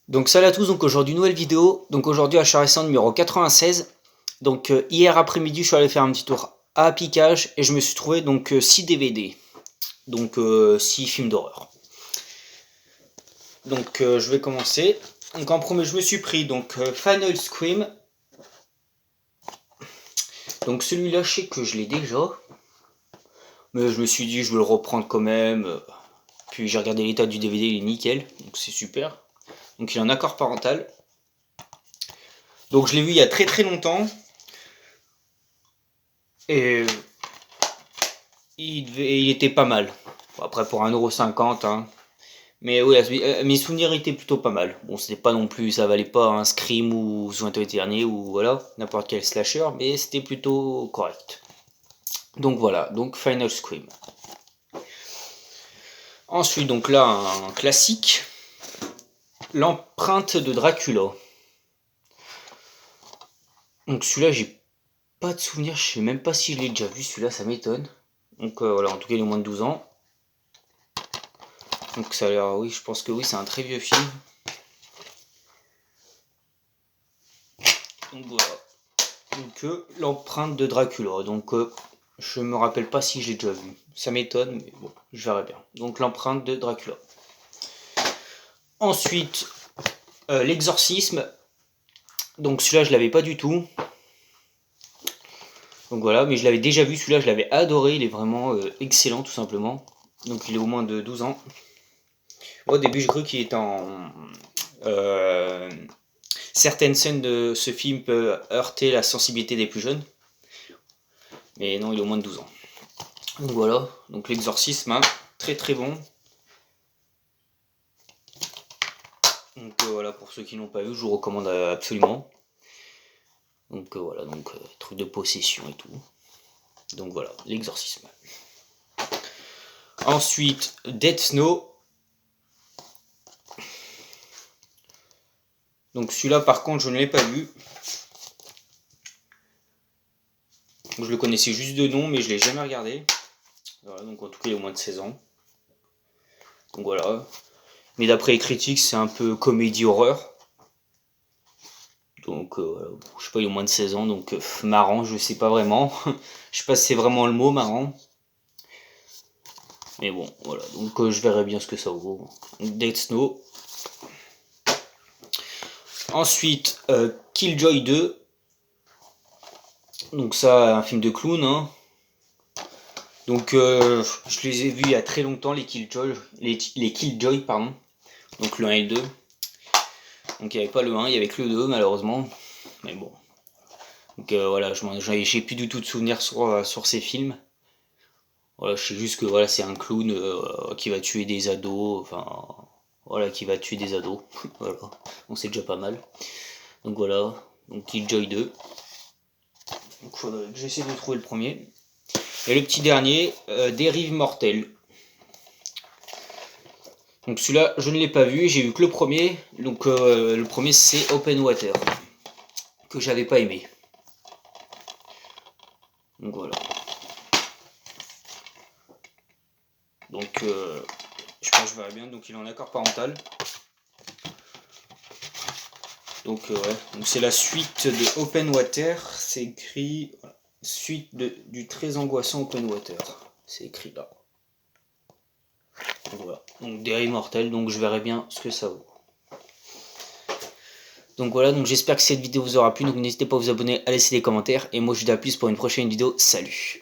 Donc salut à tous, donc aujourd'hui nouvelle vidéo, donc aujourd'hui achat récent numéro 96. Donc hier après-midi je suis allé faire un petit tour à Picage et je me suis trouvé donc 6 DVD, donc 6 films d'horreur. Donc je vais commencer. Donc en premier je me suis pris donc Final Scream. Donc celui-là je sais que je l'ai déjà, mais je me suis dit je vais le reprendre quand même. Puis j'ai regardé l'état du DVD, il est nickel, donc c'est super. Donc il est en accord parental. Donc je l'ai vu il y a très longtemps. Et il était pas mal. Bon, après pour 1,50 €, hein. Mais ouais, mes souvenirs étaient plutôt pas mal. Bon, c'était pas non plus, ça valait pas un Scream ou Soins Éternel ou voilà, n'importe quel slasher, mais c'était plutôt correct. Donc voilà, donc Final Scream. Ensuite, donc là, un classique, L'empreinte de Dracula. Donc celui-là, j'ai pas de souvenir, je sais même pas si je l'ai déjà vu, celui-là, ça m'étonne. Donc voilà, en tout cas, il est moins de 12 ans. Donc ça a l'air, oui, je pense que oui, c'est un très vieux film. Donc voilà. Donc l'empreinte de Dracula. Donc je me rappelle pas si je l'ai déjà vu. Ça m'étonne, mais bon, je verrai bien. Donc l'empreinte de Dracula. Ensuite, l'exorcisme. Donc celui-là, je l'avais pas du tout. Donc voilà, mais je l'avais déjà vu, celui-là, je l'avais adoré. Il est vraiment excellent, tout simplement. Donc il est au moins de 12 ans. Moi, au début, je cru qu'il était en... certaines scènes de ce film peuvent heurter la sensibilité des plus jeunes. Mais non, il est au moins de 12 ans. Donc voilà, donc l'exorcisme, hein, très bon. Donc voilà, pour ceux qui n'ont pas vu, je vous recommande absolument. Donc voilà, donc truc de possession et tout. Donc voilà, l'exorcisme. Ensuite, Dead Snow. Donc celui-là par contre je ne l'ai pas vu. Je le connaissais juste de nom mais je l'ai jamais regardé. Voilà, donc en tout cas il y a au moins de 16 ans. Donc voilà. Mais d'après les critiques c'est un peu comédie horreur. Donc je sais pas, il y a au moins de 16 ans, donc marrant, je sais pas vraiment. Je sais pas si c'est vraiment le mot marrant. Mais bon, voilà, donc je verrai bien ce que ça vaut. Dead Snow. Ensuite, Killjoy 2. Donc ça, un film de clown, hein. Donc je les ai vus il y a très longtemps, les Killjoy, pardon. Donc le 1 et le 2. Donc il n'y avait pas le 1, il y avait que le 2 malheureusement. Mais bon. Donc voilà, j'ai plus du tout de souvenirs sur ces films. Voilà, je sais juste que voilà, c'est un clown qui va tuer des ados, enfin voilà, qui va tuer des ados. Voilà, donc c'est déjà pas mal. Donc voilà, donc Killjoy 2. Donc faudrait que j'essaie de trouver le premier. Et le petit dernier, Dérive mortelle. Donc celui-là, je ne l'ai pas vu, j'ai vu que le premier. Donc le premier c'est Open Water, que j'avais pas aimé. Donc voilà. Donc je pense que je verrai bien, donc il est en accord parental. Donc ouais, donc c'est la suite de Open Water, c'est écrit voilà, suite du très angoissant Open Water, c'est écrit là. Donc voilà, donc Dérive mortelle, donc je verrai bien ce que ça vaut. Donc voilà, donc j'espère que cette vidéo vous aura plu, donc n'hésitez pas à vous abonner, à laisser des commentaires, et moi je vous dis à plus pour une prochaine vidéo, salut.